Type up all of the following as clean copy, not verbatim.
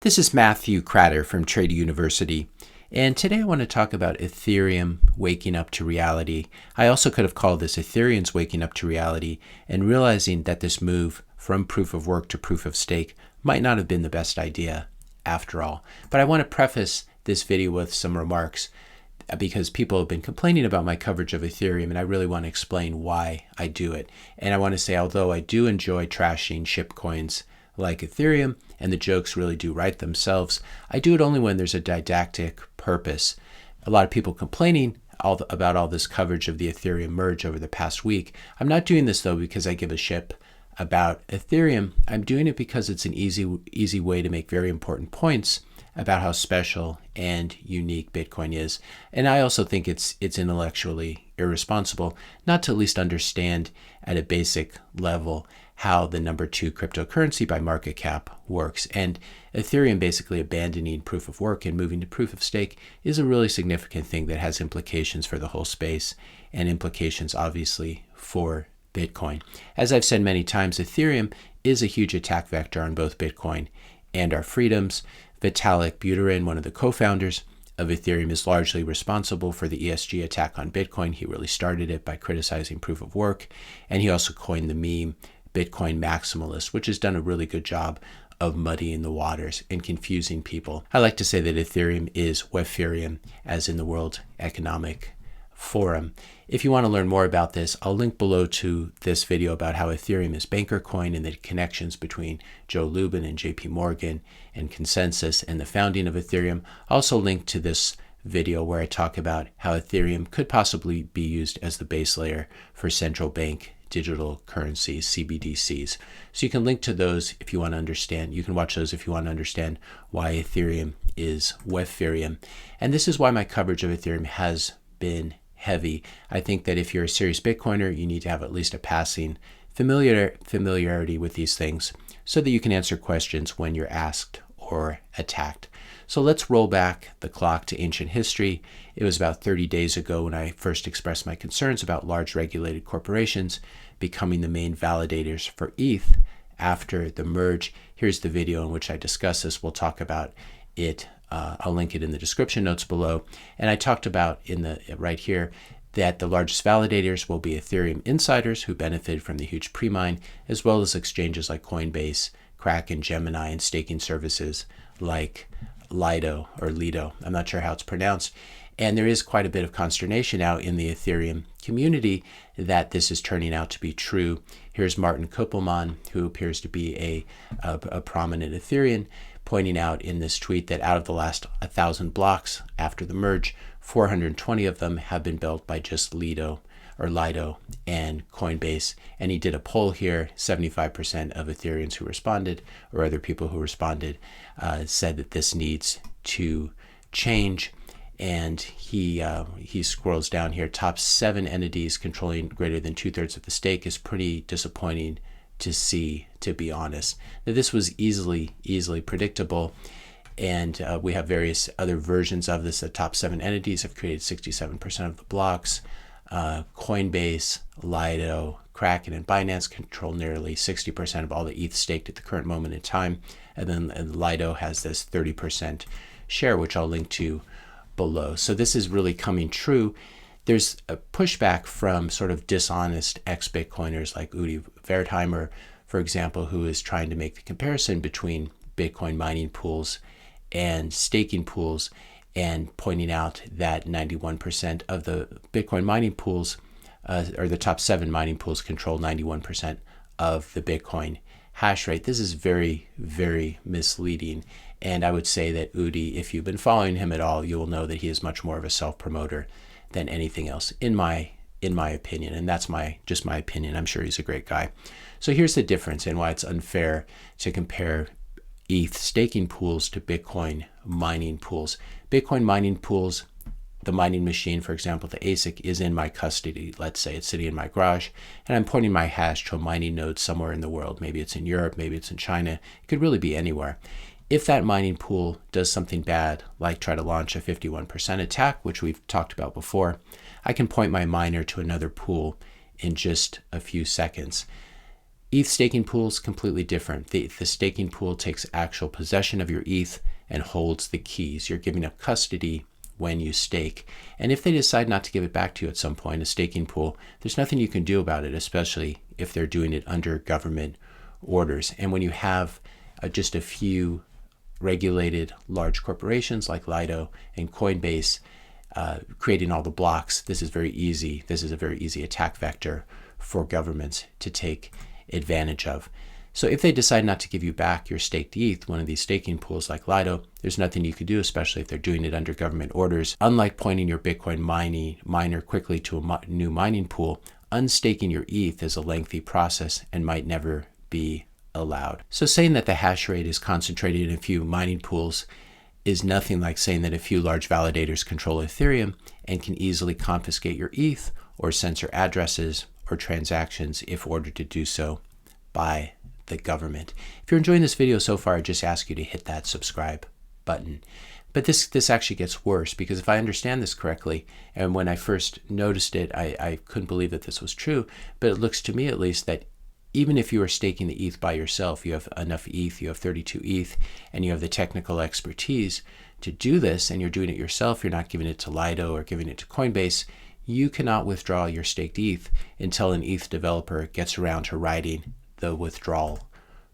This is Matthew Kratter from Trade University, and today I want to talk about Ethereum waking up to reality. I also could have called this Ethereans waking up to reality and realizing that this move from proof of work to proof of stake might not have been the best idea after all. But I want to preface this video with some remarks because people have been complaining about my coverage of Ethereum, and I really want to explain why I do it. And I want to say, although I do enjoy trashing shitcoins like Ethereum, and the jokes really do write themselves, I do it only when there's a didactic purpose. A lot of people complaining about all this coverage of the Ethereum merge over the past week. I'm not doing this though because I give a shit about Ethereum. I'm doing it because it's an easy way to make very important points about how special and unique Bitcoin is. And I also think it's intellectually irresponsible not to at least understand at a basic level how the number 2 cryptocurrency by market cap works. And Ethereum basically abandoning proof of work and moving to proof of stake is a really significant thing that has implications for the whole space and implications obviously for Bitcoin. As I've said many times, Ethereum is a huge attack vector on both Bitcoin and our freedoms. Vitalik Buterin, one of the co-founders of Ethereum, is largely responsible for the ESG attack on Bitcoin. He really started it by criticizing proof of work, and he also coined the meme Bitcoin maximalist, which has done a really good job of muddying the waters and confusing people. I like to say that Ethereum is Weferium, as in the World Economic Forum. If you want to learn more about this, I'll link below to this video about how Ethereum is banker coin and the connections between Joe Lubin and JP Morgan and Consensus and the founding of Ethereum. I'll also link to this video where I talk about how Ethereum could possibly be used as the base layer for central bank digital currencies, CBDCs. So you can link to those if you want to understand. You can watch those if you want to understand why Ethereum is Weferium. And this is why my coverage of Ethereum has been heavy. I think that if you're a serious Bitcoiner, you need to have at least a passing familiarity with these things so that you can answer questions when you're asked or attacked. So let's roll back the clock to ancient history. It was about 30 days ago when I first expressed my concerns about large regulated corporations becoming the main validators for ETH after the merge. Here's the video in which I discuss this. We'll talk about it. I'll link it in the description notes below. And I talked about right here that the largest validators will be Ethereum insiders who benefited from the huge pre-mine, as well as exchanges like Coinbase, Kraken, Gemini, and staking services like Lido. I'm not sure how it's pronounced. And there is quite a bit of consternation out in the Ethereum community that this is turning out to be true. Here's Martin Koppelman, who appears to be a prominent Etherean, pointing out in this tweet that out of the last 1,000 blocks after the merge, 420 of them have been built by just Lido and Coinbase. And he did a poll here. 75% of Ethereans who responded, or other people who responded, said that this needs to change. And he scrolls down here. Top 7 entities controlling greater than 2/3 of the stake is pretty disappointing to see, to be honest. Now, this was easily predictable. And we have various other versions of this. The top 7 entities have created 67% of the blocks. Coinbase, Lido, Kraken, and Binance control nearly 60% of all the ETH staked at the current moment in time. And then Lido has this 30% share, which I'll link to below. So this is really coming true. There's a pushback from sort of dishonest ex-Bitcoiners like Udi Wertheimer, for example, who is trying to make the comparison between Bitcoin mining pools and staking pools, and pointing out that 91% of the Bitcoin mining pools, or the top 7 mining pools, control 91% of the Bitcoin hash rate. This is very, very misleading. And I would say that Udi, if you've been following him at all, you will know that he is much more of a self-promoter than anything else, in my opinion. And that's just my opinion. I'm sure he's a great guy. So here's the difference and why it's unfair to compare ETH staking pools to Bitcoin mining pools. Bitcoin mining pools, the mining machine, for example, the ASIC, is in my custody. Let's say it's sitting in my garage, and I'm pointing my hash to a mining node somewhere in the world. Maybe it's in Europe, maybe it's in China. It could really be anywhere. If that mining pool does something bad, like try to launch a 51% attack, which we've talked about before, I can point my miner to another pool in just a few seconds. ETH staking pool is completely different. The staking pool takes actual possession of your ETH and holds the keys. You're giving up custody when you stake. And if they decide not to give it back to you at some point, a staking pool, there's nothing you can do about it, especially if they're doing it under government orders. And when you have just a few regulated large corporations like Lido and Coinbase creating all the blocks, this is very easy. This is a very easy attack vector for governments to take advantage of. So if they decide not to give you back your staked ETH, one of these staking pools like Lido, there's nothing you can do, especially if they're doing it under government orders. Unlike pointing your Bitcoin miner quickly to a new mining pool, unstaking your ETH is a lengthy process and might never be allowed. So saying that the hash rate is concentrated in a few mining pools is nothing like saying that a few large validators control Ethereum and can easily confiscate your ETH or censor addresses or transactions if ordered to do so by the government. If you're enjoying this video so far, I just ask you to hit that subscribe button. But this actually gets worse, because if I understand this correctly, and when I first noticed it, I couldn't believe that this was true, but it looks to me at least that even if you are staking the ETH by yourself, you have enough ETH, you have 32 ETH, and you have the technical expertise to do this, and you're doing it yourself, you're not giving it to Lido or giving it to Coinbase, you cannot withdraw your staked ETH until an ETH developer gets around to writing the withdrawal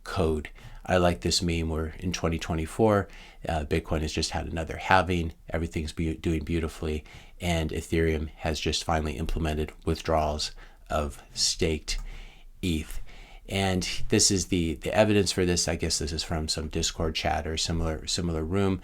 code. I like this meme where in 2024, Bitcoin has just had another halving, everything's doing beautifully, and Ethereum has just finally implemented withdrawals of staked ETH. And this is the evidence for this. I guess this is from some Discord chat or similar room.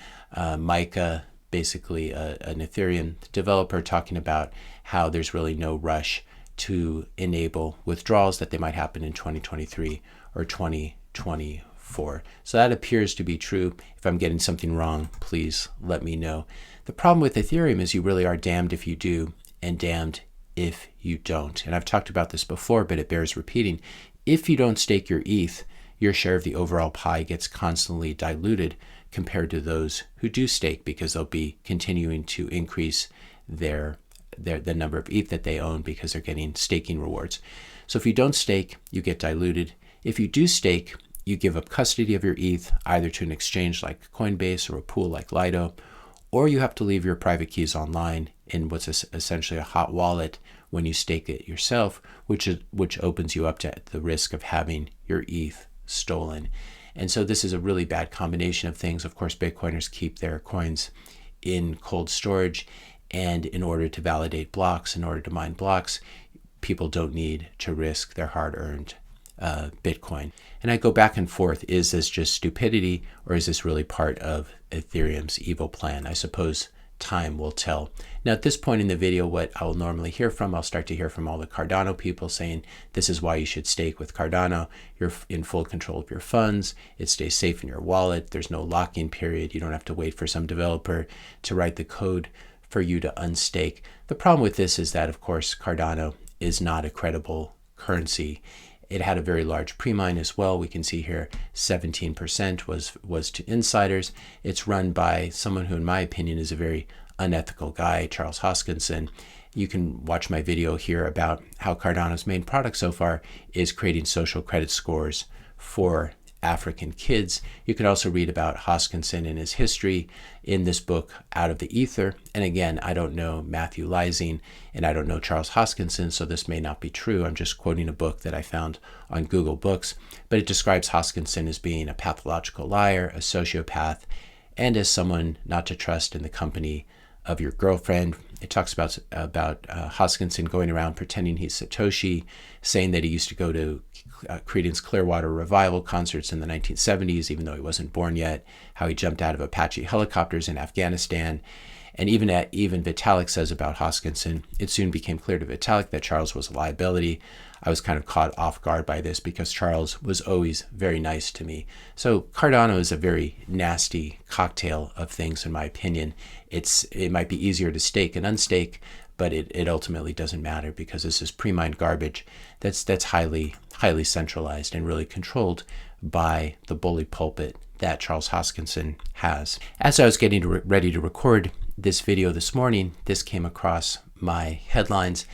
Micah, basically an Ethereum developer, talking about how there's really no rush to enable withdrawals, that they might happen in 2023 or 2024. So that appears to be true. If I'm getting something wrong, please let me know. The problem with Ethereum is you really are damned if you do and damned if you don't. And I've talked about this before, but it bears repeating. If you don't stake your ETH, your share of the overall pie gets constantly diluted compared to those who do stake, because they'll be continuing to increase the number of ETH that they own because they're getting staking rewards. So if you don't stake, you get diluted. If you do stake, you give up custody of your ETH either to an exchange like Coinbase or a pool like Lido, or you have to leave your private keys online in what's essentially a hot wallet when you stake it yourself, which opens you up to the risk of having your ETH stolen. And so this is a really bad combination of things. Of course, Bitcoiners keep their coins in cold storage, and in order to validate blocks, in order to mine blocks, people don't need to risk their hard-earned Bitcoin. And I go back and forth, is this just stupidity, or is this really part of Ethereum's evil plan? I suppose time will tell. Now at this point in the video, what I will normally hear from, I'll start to hear from all the Cardano people saying, this is why you should stake with Cardano. You're in full control of your funds. It stays safe in your wallet. There's no lock-in period. You don't have to wait for some developer to write the code for you to unstake. The problem with this is that, of course, Cardano is not a credible currency. It had a very large pre-mine as well. We can see here 17% was to insiders. It's run by someone who, in my opinion, is a very unethical guy, Charles Hoskinson. You can watch my video here about how Cardano's main product so far is creating social credit scores for African kids. You can also read about Hoskinson and his history in this book, Out of the Ether. And again, I don't know 𝐂𝐈𝐓 and I don't know Charles Hoskinson, so this may not be true. I'm just quoting a book that I found on Google Books, but it describes Hoskinson as being a pathological liar, a sociopath, and as someone not to trust in the company of your girlfriend. It talks about Hoskinson going around pretending he's Satoshi, saying that he used to go to Creedence Clearwater Revival concerts in the 1970s, even though he wasn't born yet, how he jumped out of Apache helicopters in Afghanistan. And even Vitalik says about Hoskinson, it soon became clear to Vitalik that Charles was a liability. I was kind of caught off guard by this because Charles was always very nice to me. So Cardano is a very nasty cocktail of things, in my opinion. It might be easier to stake and unstake, but it ultimately doesn't matter because this is pre-mined garbage that's highly centralized and really controlled by the bully pulpit that Charles Hoskinson has. As I was getting ready to record this video this morning, this came across my headlines,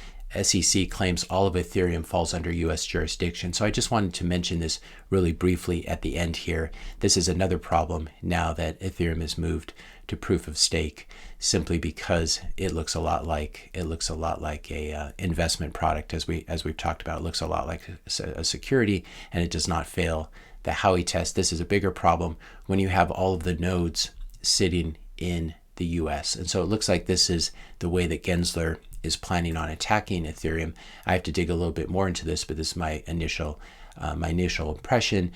SEC claims all of Ethereum falls under US jurisdiction. So I just wanted to mention this really briefly at the end here. This is another problem now that Ethereum has moved to proof of stake, simply because it looks a lot like a investment product, as we've talked about. It looks a lot like a security, and it does not fail the Howey test. This is a bigger problem when you have all of the nodes sitting in the US. And so it looks like this is the way that Gensler is planning on attacking Ethereum. I have to dig a little bit more into this, but this is my initial impression.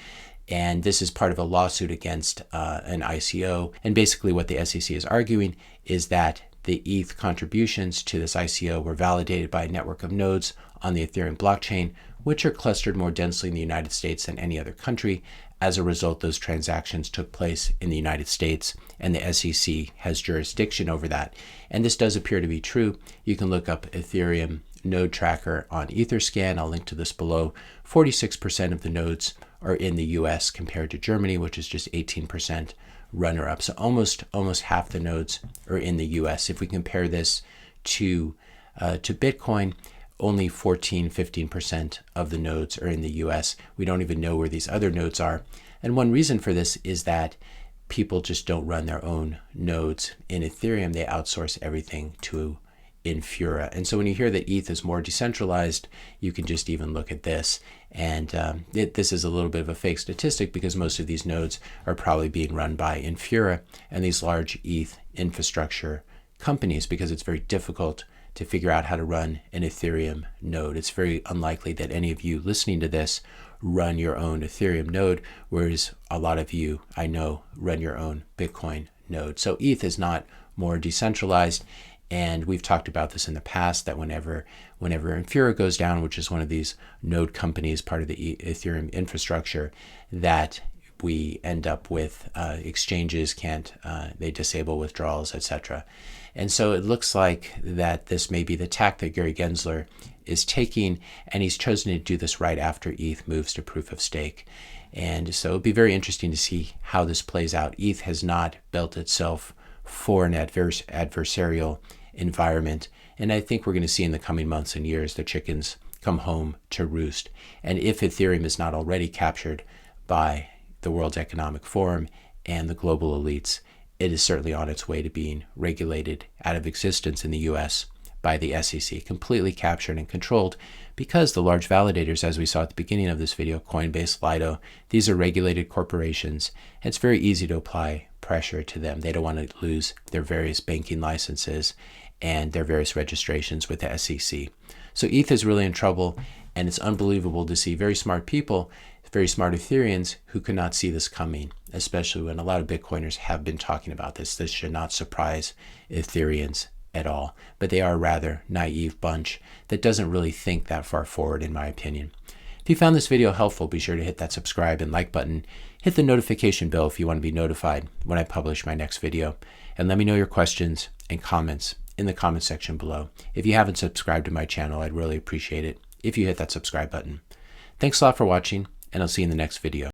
And this is part of a lawsuit against an ICO. And basically what the SEC is arguing is that the ETH contributions to this ICO were validated by a network of nodes on the Ethereum blockchain, which are clustered more densely in the United States than any other country. As a result, those transactions took place in the United States, and the SEC has jurisdiction over that. And this does appear to be true. You can look up Ethereum node tracker on Etherscan. I'll link to this below. 46% of the nodes are in the US compared to Germany, which is just 18% runner-up. So almost half the nodes are in the US. If we compare this to Bitcoin, only 14-15% of the nodes are in the US. We don't even know where these other nodes are. And one reason for this is that people just don't run their own nodes in Ethereum. They outsource everything to Infura. And so when you hear that ETH is more decentralized, you can just even look at this. And this is a little bit of a fake statistic, because most of these nodes are probably being run by Infura and these large ETH infrastructure companies, because it's very difficult to figure out how to run an Ethereum node. It's very unlikely that any of you listening to this run your own Ethereum node, whereas a lot of you, I know, run your own Bitcoin node. So ETH is not more decentralized. And we've talked about this in the past, that whenever Infura goes down, which is one of these node companies, part of the Ethereum infrastructure, that we end up with exchanges they disable withdrawals, etc. And so it looks like that this may be the tack that Gary Gensler is taking, and he's chosen to do this right after ETH moves to proof of stake. And so it'll be very interesting to see how this plays out. ETH has not built itself for an adversarial environment, and I think we're going to see in the coming months and years the chickens come home to roost. And if Ethereum is not already captured by the World Economic Forum and the global elites, it is certainly on its way to being regulated out of existence in the US by the SEC, completely captured and controlled, because the large validators, as we saw at the beginning of this video, Coinbase, Lido, these are regulated corporations. It's very easy to apply pressure to them. They don't want to lose their various banking licenses and their various registrations with the SEC. So ETH is really in trouble, and it's unbelievable to see very smart people, very smart Ethereans, who could not see this coming, especially when a lot of Bitcoiners have been talking about this. This should not surprise Ethereans at all, but they are a rather naive bunch that doesn't really think that far forward, in my opinion. If you found this video helpful, be sure to hit that subscribe and like button. Hit the notification bell if you want to be notified when I publish my next video. And let me know your questions and comments in the comment section below. If you haven't subscribed to my channel, I'd really appreciate it if you hit that subscribe button. Thanks a lot for watching, and I'll see you in the next video.